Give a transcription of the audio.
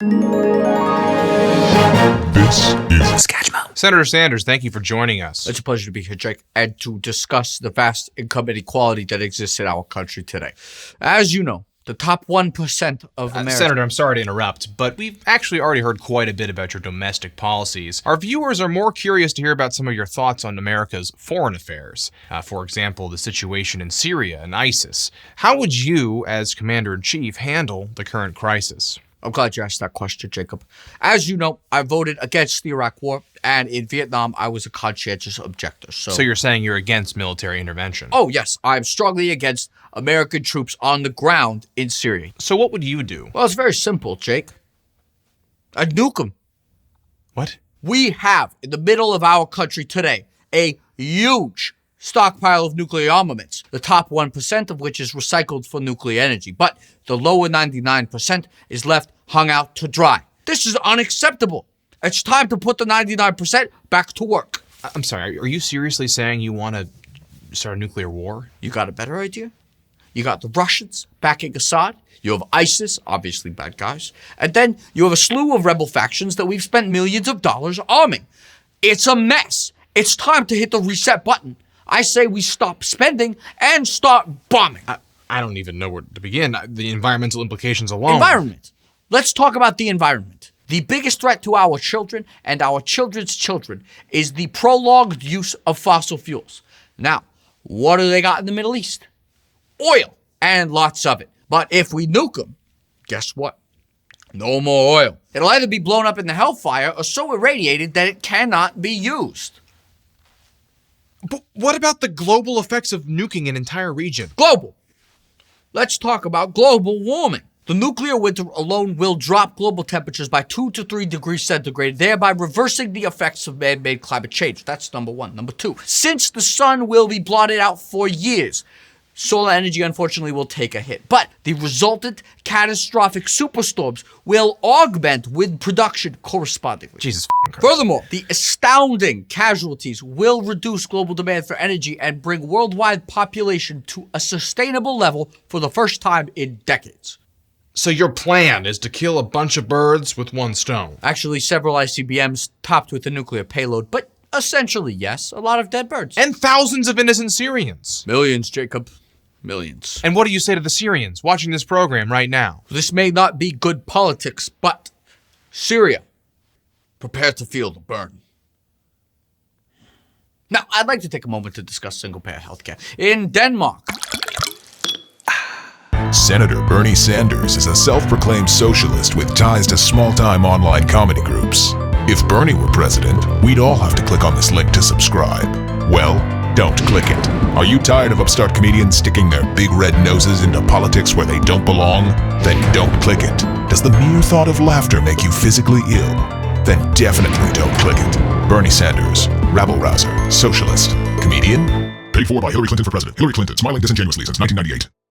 This is SCOTCH MOSES. Senator Sanders, thank you for joining us. It's a pleasure to be here, Jake, and to discuss the vast income inequality that exists in our country today. As you know, the top 1% of Americans... Senator, I'm sorry to interrupt, but we've actually already heard quite a bit about your domestic policies. Our viewers are more curious to hear about some of your thoughts on America's foreign affairs. For example, the situation in Syria and ISIS. How would you, as Commander-in-Chief, handle the current crisis? I'm glad you asked that question, Jacob. As you know, I voted against the Iraq War, and in Vietnam, I was a conscientious objector. So you're saying you're against military intervention? Oh, yes. I'm strongly against American troops on the ground in Syria. So what would you do? Well, it's very simple, Jake. I'd nuke them. What? We have, in the middle of our country today, a huge stockpile of nuclear armaments, the top 1% of which is recycled for nuclear energy, but the lower 99% is left hung out to dry. This is unacceptable. It's time to put the 99% back to work. I'm sorry, are you seriously saying you want to start a nuclear war? You got a better idea? You got the Russians backing Assad, you have ISIS, obviously bad guys, and then you have a slew of rebel factions that we've spent millions of dollars arming. It's a mess. It's time to hit the reset button. I say we stop spending and start bombing. I don't even know where to begin. The environmental implications alone. Environment. Let's talk about the environment. The biggest threat to our children and our children's children is the prolonged use of fossil fuels. Now, what do they got in the Middle East? Oil, and lots of it. But if we nuke them, guess what? No more oil. It'll either be blown up in the hellfire or so irradiated that it cannot be used. But what about the global effects of nuking an entire region? Global. Let's talk about global warming. The nuclear winter alone will drop global temperatures by 2 to 3 degrees centigrade, thereby reversing the effects of man-made climate change. That's number one. Number two, since the sun will be blotted out for years, solar energy, unfortunately, will take a hit. But the resultant catastrophic superstorms will augment wind production correspondingly. Jesus Christ. Furthermore, the astounding casualties will reduce global demand for energy and bring worldwide population to a sustainable level for the first time in decades. So your plan is to kill a bunch of birds with one stone? Actually, several ICBMs topped with a nuclear payload, but essentially, yes, a lot of dead birds. And thousands of innocent Syrians. Millions, Jacob. Millions. And what do you say to the Syrians watching this program right now? This may not be good politics, but Syria, prepare to feel the burn. Now, I'd like to take a moment to discuss single-payer healthcare. In Denmark, Senator Bernie Sanders is a self-proclaimed socialist with ties to small-time online comedy groups. If Bernie were president, we'd all have to click on this link to subscribe. Well, don't click it. Are you tired of upstart comedians sticking their big red noses into politics where they don't belong? Then don't click it. Does the mere thought of laughter make you physically ill? Then definitely don't click it. Bernie Sanders, rabble-rouser, socialist, comedian? Paid for by Hillary Clinton for president. Hillary Clinton, smiling disingenuously since 1998.